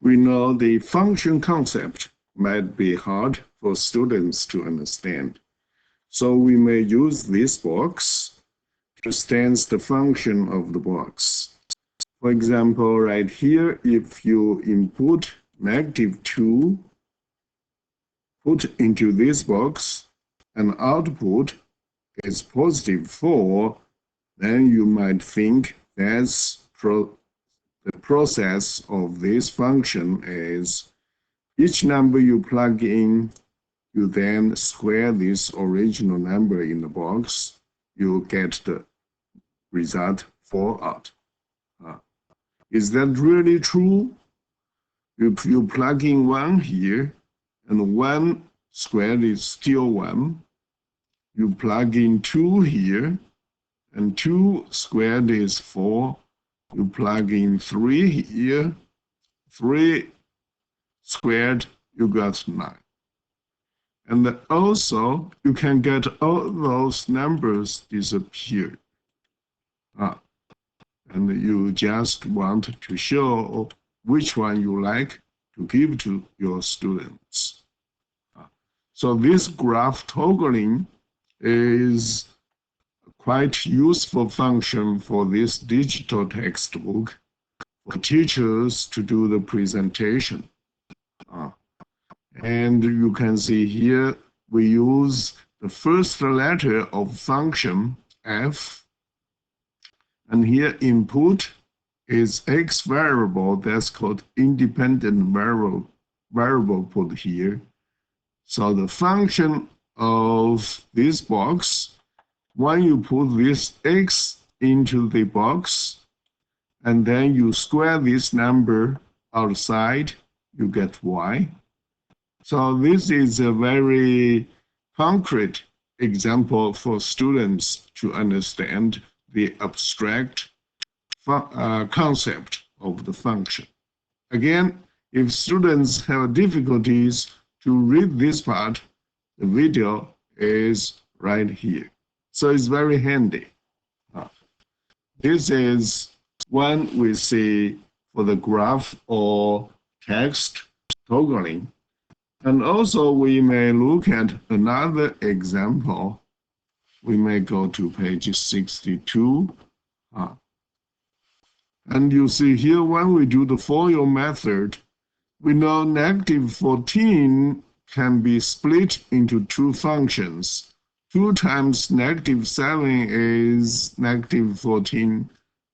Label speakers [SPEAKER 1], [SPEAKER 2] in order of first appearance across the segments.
[SPEAKER 1] We know the function concept might be hard for students to understand. So we may use this box to stand the function of the box. For example, right here, if you input -2, put into this box, and output is +4, then you might think that's the process of this function is each number you plug in, you then square this original number in the box, you get the result 4 out. Is that really true? If you plug in 1 here, and 1 squared is still 1, you plug in 2 here, and 2 squared is 4, you plug in 3 here, 3 squared, you got 9. And also, you can get all those numbers disappear. And you just want to show which one you like to give to your students. So this graph toggling is quite useful function for this digital textbook for teachers to do the presentation. And you can see here we use the first letter of function f, and here input is x variable, that's called independent variable put here. So the function of this box, when you put this x into the box, and then you square this number outside, you get y. So this is a very concrete example for students to understand the abstract concept of the function. Again, if students have difficulties to read this part, the video is right here. So it's very handy. This is one we see for the graph or text toggling. And also we may look at another example. We may go to page 62. And you see here when we do the FOIL method, we know -14 can be split into 2 functions. 2 times -7 is -14.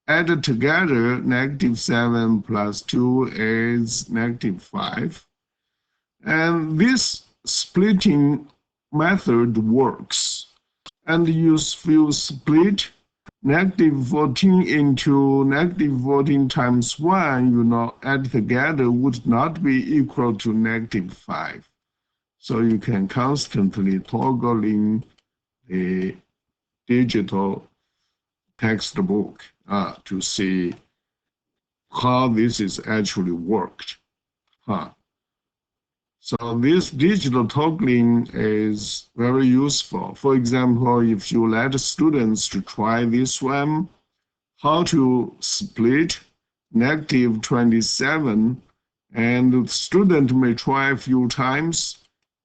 [SPEAKER 1] Added together, -7 plus 2 is -5. And this splitting method works. And you will split -14 into -14 times 1, you know, add together would not be equal to -5. So you can constantly toggling the digital textbook to see how this is actually worked. So this digital toggling is very useful. For example, if you let students to try this one, how to split -27, and the student may try a few times,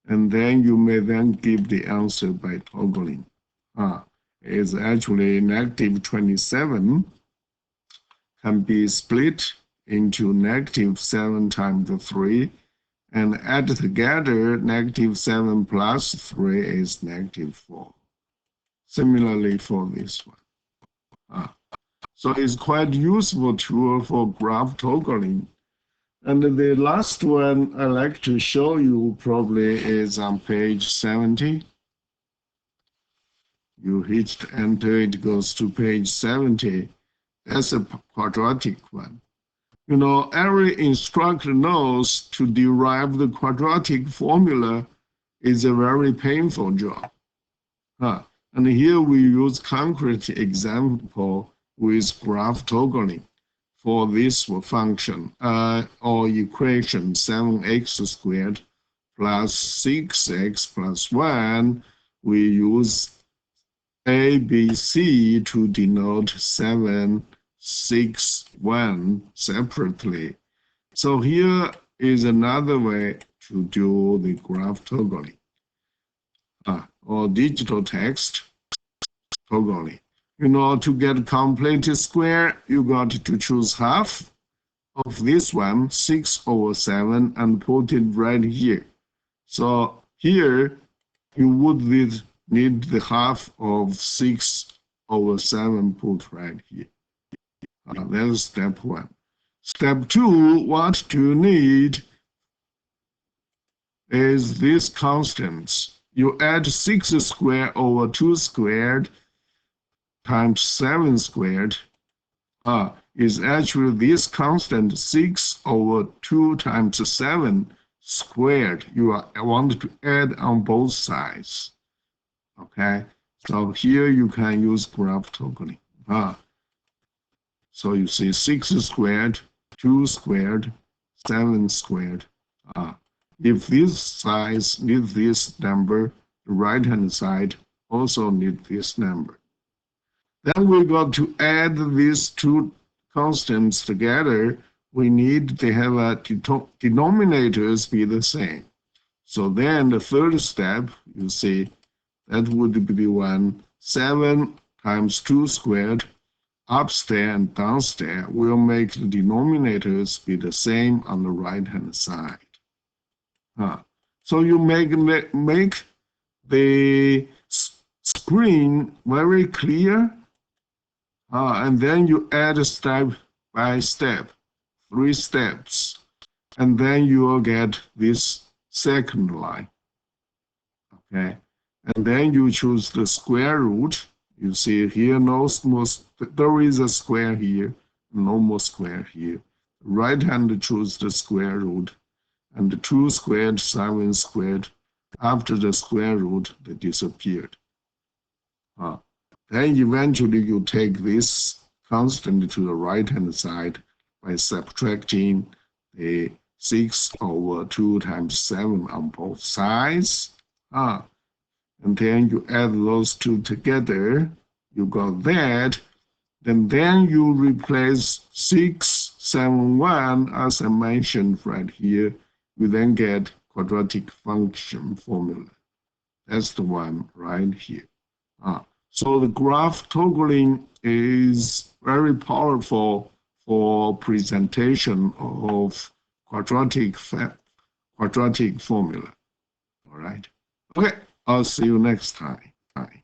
[SPEAKER 1] and then you may then give the answer by toggling. It's actually -27 can be split into -7 times 3, and add together, -7 plus 3 is -4. Similarly for this one. So it's quite useful tool for graph toggling. And the last one I'd like to show you probably is on page 70. You hit enter, it goes to page 70. That's a quadratic one. You know, every instructor knows to derive the quadratic formula is a very painful job. And here we use concrete example with graph toggling for this function or equation 7x squared plus 6x plus 1. We use A, B, C to denote 7, 6, 1 separately. So here is another way to do the graph toggling, or digital text toggling. To get complete square, you got to choose half of this one, 6/7, and put it right here. So here you would need the half of 6/7 put right here. That's step one. Step two, what you need is these constants. You add 6 squared over 2 squared times 7 squared is actually this constant 6/2 times 7 squared. You want to add on both sides. Okay, so here you can use graph toggling. So you see 6 squared, 2 squared, 7 squared. If this size needs this number, the right-hand side also needs this number. Then we got to add these two constants together. We need to have a denominators be the same. So then the third step, you see, that would be the one 7 times 2 squared upstairs and downstairs will make the denominators be the same on the right-hand side. So you make the screen very clear, and then you add step by step, 3 steps, and then you will get this second line. Okay, and then you choose the square root. You see here, there is a square here, no more square here. Right hand choose the square root, and the 2 squared, 7 squared, after the square root, they disappeared. Then eventually you take this constant to the right-hand side by subtracting the 6/2 times 7 on both sides. And then you add those two together, you got that. Then you replace 671 as I mentioned right here. You then get quadratic function formula. That's the one right here. So the graph toggling is very powerful for presentation of quadratic formula. All right. Okay, I'll see you next time. Bye.